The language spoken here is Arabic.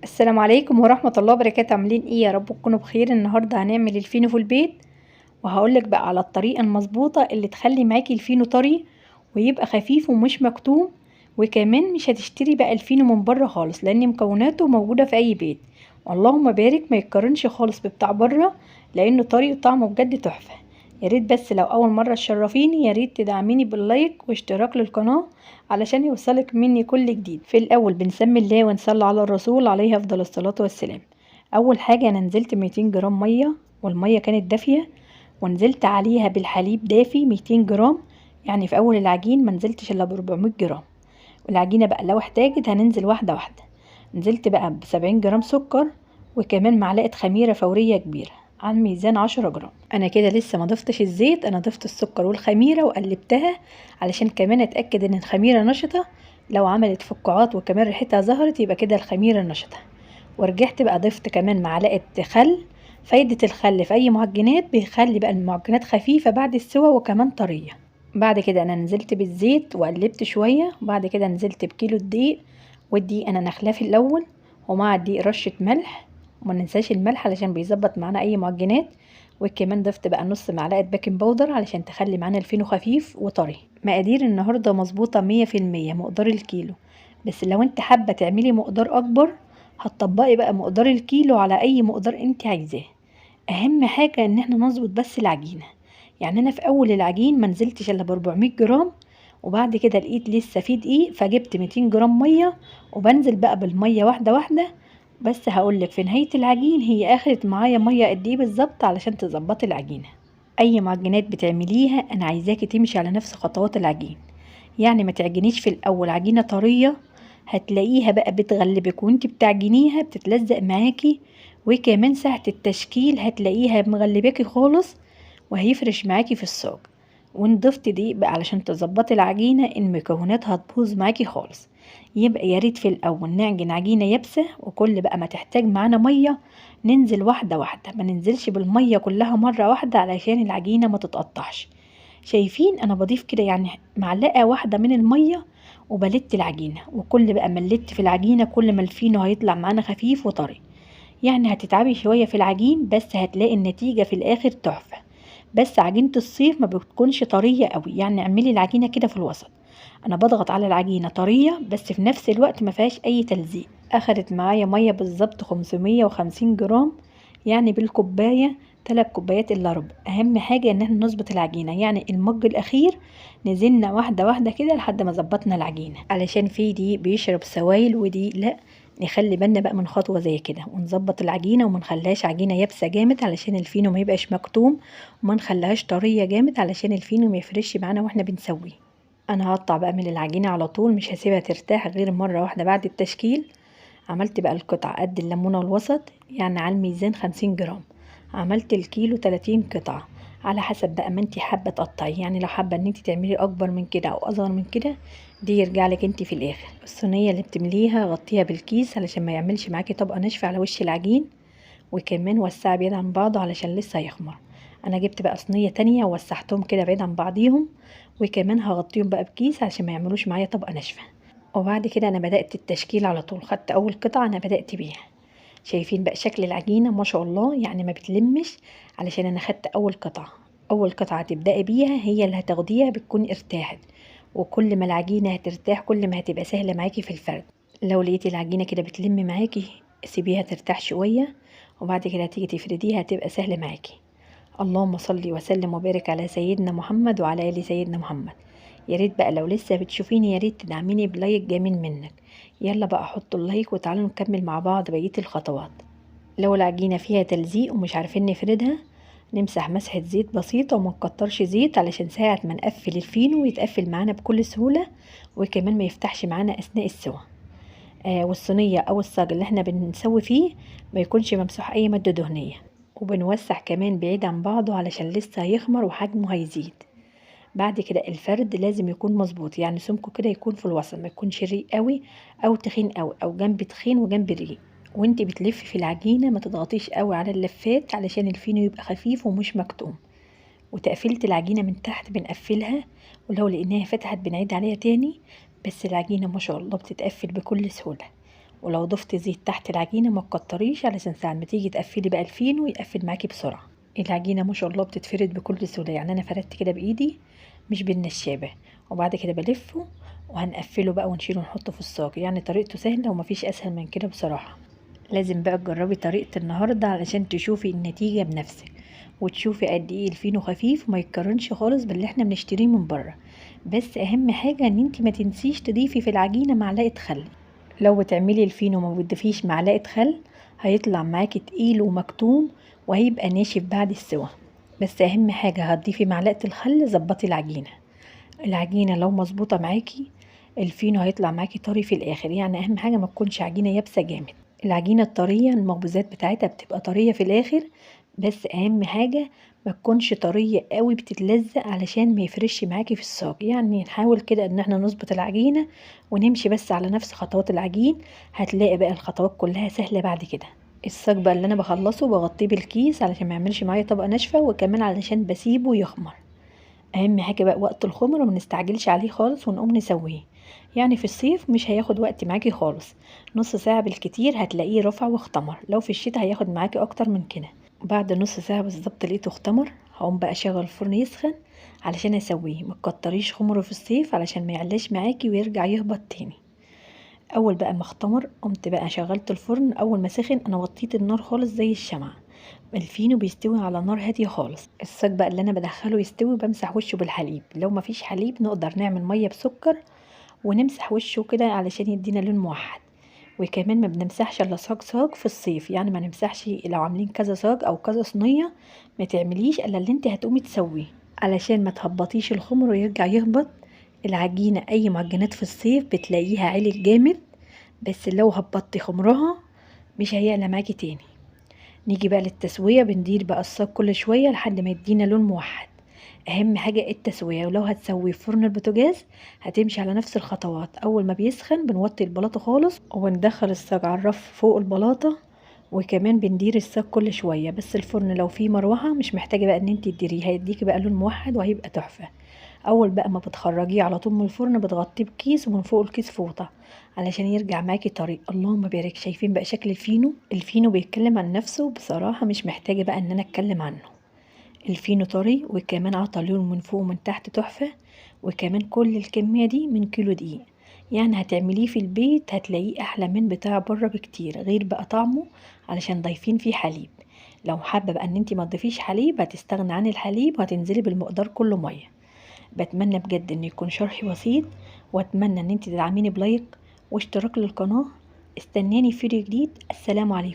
السلام عليكم ورحمة الله وبركاته. عاملين ايه؟ يا رب تكونوا بخير. النهاردة هنعمل الفينو في البيت، وهقولك بقى على الطريقة المظبوطة اللي تخلي معاكي الفينو طري ويبقى خفيف ومش مكتوم. وكمان مش هتشتري بقى الفينو من بره خالص، لان مكوناته موجودة في اي بيت. اللهم بارك، ما يتقارنش خالص ببتاع بره، لانه طري وطعمه بجد تحفة. يا ريت بس لو اول مرة تشرفيني، يا ريت تدعميني باللايك واشتراك للقناة علشان يوصلك مني كل جديد. في الاول بنسمي الله ونصلي على الرسول عليه افضل الصلاة والسلام. اول حاجة انا نزلت 200 جرام مية، والمية كانت دافية، ونزلت عليها بالحليب دافي 200 جرام. يعني في اول العجين ما نزلتش الا ب 400 جرام. والعجينة بقى لو احتاجت هننزل واحدة واحدة. نزلت بقى ب70 جرام سكر، وكمان معلقة خميرة فورية كبيرة على الميزان 10 جرام. انا كده لسه ما ضفتش الزيت، انا ضفت السكر والخميرة وقلبتها علشان كمان اتأكد ان الخميرة نشطة. لو عملت فقاعات وكمان ريحتها ظهرت يبقى كده الخميرة نشطة. ورجعت بقى ضفت كمان معلقة خل. فايدة الخل في اي معجنات بيخلي بقى المعجنات خفيفة بعد السوا وكمان طرية. بعد كده انا نزلت بالزيت وقلبت شوية، وبعد كده نزلت بكيلو الدقيق. والدقيق انا نخلاه في الاول، ومع الدقيق رشة ملح، وما ننساش الملح علشان بيظبط معانا اي معجنات. وكمان ضفت بقى نص معلقة بيكنج باودر علشان تخلي معانا الفينو خفيف وطري. مقادير النهاردة مظبوطة 100%، مقدار الكيلو. بس لو انت حابة تعملي مقدار اكبر، هتطبقي بقى مقدار الكيلو على اي مقدار انت عايزاه. اهم حاجة ان احنا نظبط بس العجينة. يعني انا في اول العجين ما نزلتش الا ب 400 جرام، وبعد كده لقيت لسه في دقيق فجبت 200 جرام ميه، وبنزل بقى بالميه واحده واحده. بس هقولك في نهايه العجين هي اخدت معايا ميه قد ايه بالظبط علشان تظبطي العجينه. اي معجنات بتعمليها انا عايزاكي تمشي على نفس خطوات العجين. يعني ما تعجنيش في الاول عجينه طريه، هتلاقيها بقى بتغلبك وانت بتعجنيها بتتلزق معاكي. وكمان ساعة التشكيل هتلاقيها مغلباكي خالص، وهيفرش معاكي في الصاج. وان ضفت دقيق بقى علشان تظبطي العجينة المكونات هتبوظ معاكي خالص. يبقى ياريت في الاول نعجن عجينة يابسة، وكل بقى ما تحتاج معانا مية ننزل واحدة واحدة، ما ننزلش بالمية كلها مرة واحدة علشان العجينة ما تتقطعش. شايفين انا بضيف كده يعني معلقة واحدة من المية، وبلت العجينة. وكل بقى ما نلت في العجينة كل ما الفينو هيطلع معانا خفيف وطري. يعني هتتعبي شوية في العجين بس هتلاقي النتيجة في الآخر تحفة. بس عجينة الصيف ما بتكونش طرية قوي، يعني اعملي العجينة كده في الوسط. انا بضغط على العجينة طرية بس في نفس الوقت ما فيهاش اي تلزيق. اخدت معايا مية بالظبط 550 جرام، يعني بالكوباية 3 كوبايات الا ربع. اهم حاجة ان احنا نظبط العجينة، يعني المج الاخير نزلنا واحدة واحدة كده لحد ما ظبطنا العجينة، علشان في دي بيشرب سوائل ودي لا. نخلي بالنا بقى من خطوة زي كده ونظبط العجينة، وما نخليهاش عجينة يابسة جامد علشان الفينو ما يبقاش مكتوم، وما نخليهاش طرية جامد علشان الفينو ما يفرش معانا واحنا بنسويه. انا هقطع بقى من العجينة على طول، مش هسيبها ترتاح غير مرة واحدة بعد التشكيل. عملت بقى القطع قد الليمونة الوسط، يعني على الميزان 50 جرام. عملت الكيلو 30 قطعة، على حسب بقى ما انتي حابة تقطعي. يعني لو حابة ان انتي تعملي اكبر من كده او اصغر من كده، دي يرجع لك انتي في الاخر. الصينية اللي بتمليها غطيها بالكيس علشان ما يعملش معاكي طبقة ناشفة على وش العجين. وكمان وسعي بعيد عن بعضه علشان لسه هيخمر. انا جبت بقى صينية تانية ووسعتهم كده بعيد عن بعضيهم، وكمان هغطيهم بقى بكيس علشان ما يعملوش معايا طبقة ناشفة. وبعد كده انا بدأت التشكيل على طول، خدت اول قطعة انا بدأت بيها. شايفين بقى شكل العجينة ما شاء الله، يعني ما بتلمش علشان انا خدت اول قطعة. اول قطعة تبدأي بيها هي اللي هتاخديها بتكون ارتاحت. وكل ما العجينة هترتاح كل ما هتبقى سهلة معاكي في الفرد. لو لقيتي العجينة كده بتلم معاكي سيبيها ترتاح شوية، وبعد كده هتيجي تفرديها هتبقى سهلة معاكي. اللهم صل وسلم وبارك على سيدنا محمد وعلى آل سيدنا محمد. يا ريت بقى لو لسه بتشوفيني يا ريت تدعميني بلايك جميل منك. يلا بقى حطوا اللايك وتعالوا نكمل مع بعض بقية الخطوات. لو العجينة فيها تلزيق ومش عارفين نفردها، نمسح مسحة زيت بسيطة وما نكترش زيت علشان ساعة ما نقفل الفينو يتقفل معانا بكل سهولة، وكمان ما يفتحش معانا أثناء السوا. والصينية أو الصاج اللي احنا بنسوي فيه ما يكونش ممسوح أي مادة دهنية. وبنوسع كمان بعيد عن بعضه علشان لسه هيخمر وحجمه هيزيد. بعد كده الفرد لازم يكون مظبوط، يعني سمكه كده يكون في الوسط، ما يكونش رقيق قوي او تخين قوي او جنب تخين وجنب رقيق. وانت بتلفي في العجينه ما تضغطيش قوي على اللفات علشان الفينو يبقى خفيف ومش مكتوم. وتقفيله العجينه من تحت بنقفلها، ولو لقيناها فتحت بنعيد عليها تاني. بس العجينه ما شاء الله بتتقفل بكل سهوله. ولو ضفت زيت تحت العجينه ما تكتريش علشان ساعة ما تيجي تقفلي بقى الفينو يقفل معاكي بسرعه. العجينه ما شاء الله بتتفرد بكل سهوله، يعني انا فردت كده بايدي مش بالنشابه، وبعد كده بلفه وهنقفله بقى ونشيله ونحطه في الصاج. يعني طريقته سهله ومفيش اسهل من كده بصراحه. لازم بقى تجربي طريقة النهاردة علشان تشوفي النتيجة بنفسك، وتشوفي قد ايه الفينو خفيف وما يتقارنش خالص باللي احنا بنشتريه من بره. بس اهم حاجة ان انت ما تنسيش تضيفي في العجينة معلقة خل. لو بتعملي الفينو ما بتضيفيش معلقة خل هيطلع معاكي تقيل ومكتوم وهيبقى ناشف بعد السوا. بس اهم حاجة هتضيفي معلقة الخل. ظبطي العجينة. العجينة لو مظبوطة معاكي الفينو هيطلع معاكي طري في الاخر. يعني اهم حاجة ما تكونش عجينة يابسة جامد. العجينة الطرية المخبوزات بتاعتها بتبقى طرية في الاخر، بس اهم حاجة ما تكونش طرية قوي بتتلزق علشان ما يفرش معاكي في الصاج. يعني نحاول كده ان احنا نظبط العجينة ونمشي بس على نفس خطوات العجين، هتلاقي بقى الخطوات كلها سهلة بعد كده. الصاج بقى اللي انا بخلصه بغطيه بالكيس علشان ما يعملش معايا طبقة ناشفة، وكمان علشان بسيبه يخمر. اهم حاجة بقى وقت الخمر ما نستعجلش عليه خالص ونقوم نسويه. يعني في الصيف مش هياخد وقت معاكي خالص، نص ساعة بالكتير هتلاقيه رفع واختمر. لو في الشتاء هياخد معاكي اكتر من كده. بعد نص ساعة بالظبط لقيته اختمر، هقوم بقى اشغل الفرن يسخن علشان اسويه. ما تكتريش خمره في الصيف علشان ما يعلاش معاكي ويرجع يهبط تاني. اول بقى ما اختمر قمت بقى شغلت الفرن. اول ما سخن انا وطيت النار خالص زي الشمعة. الفينو بيستوي على نار هاديه خالص. الصاج بقى اللي انا بدخله يستوي بمسح وشه بالحليب. لو مفيش حليب نقدر نعمل ميه بسكر ونمسح وشه كده علشان يدينا لون موحد. وكمان ما بنمسحش الا صاج صاج في الصيف. يعني ما نمسحش لو عاملين كذا صاج او كذا صينيه، ما تعمليش الا اللي انت هتقومي تسويه علشان ما تهبطيش الخمر ويرجع يهبط. العجينه اي معجنات في الصيف بتلاقيها علت جامد، بس لو هبطتي خمرها مش هيعلى معاكي تاني. نيجي بقى للتسوية. بندير بقى الصاج كل شوية لحد ما يدينا لون موحد. اهم حاجة التسوية. ولو هتسوي في فرن البوتاجاز هتمشي على نفس الخطوات. اول ما بيسخن بنوطي البلاطة خالص وبندخل الصاج على الرف فوق البلاطة، وكمان بندير الصاج كل شوية. بس الفرن لو فيه مروحة مش محتاجة بقى ان انت تديريه، هيديكي بقى لون موحد وهيبقى تحفة. اول بقى ما بتخرجيه على طول من الفرن بتغطيه بكيس ومن فوق الكيس فوطة علشان يرجع معاكي طري. اللهم بارك. شايفين بقى شكل الفينو؟ الفينو بيتكلم عن نفسه بصراحة، مش محتاجة بقى ان انا اتكلم عنه. الفينو طري وكمان عطى لون من فوق ومن تحت تحفة. وكمان كل الكمية دي من كيلو دقيق. يعني هتعمليه في البيت هتلاقيه احلى من بتاع بره بكتير، غير بقى طعمه علشان ضايفين فيه حليب. لو حابة بقى ان انتي ما تضيفيش حليب هتستغنى عن الحليب وهتنزلي بالمقدار كله مية. بتمنى بجد ان يكون شرحي بسيط، واتمنى ان انتي تدعميني بلايك واشتراك للقناة. استناني في فيديو جديد. السلام عليكم.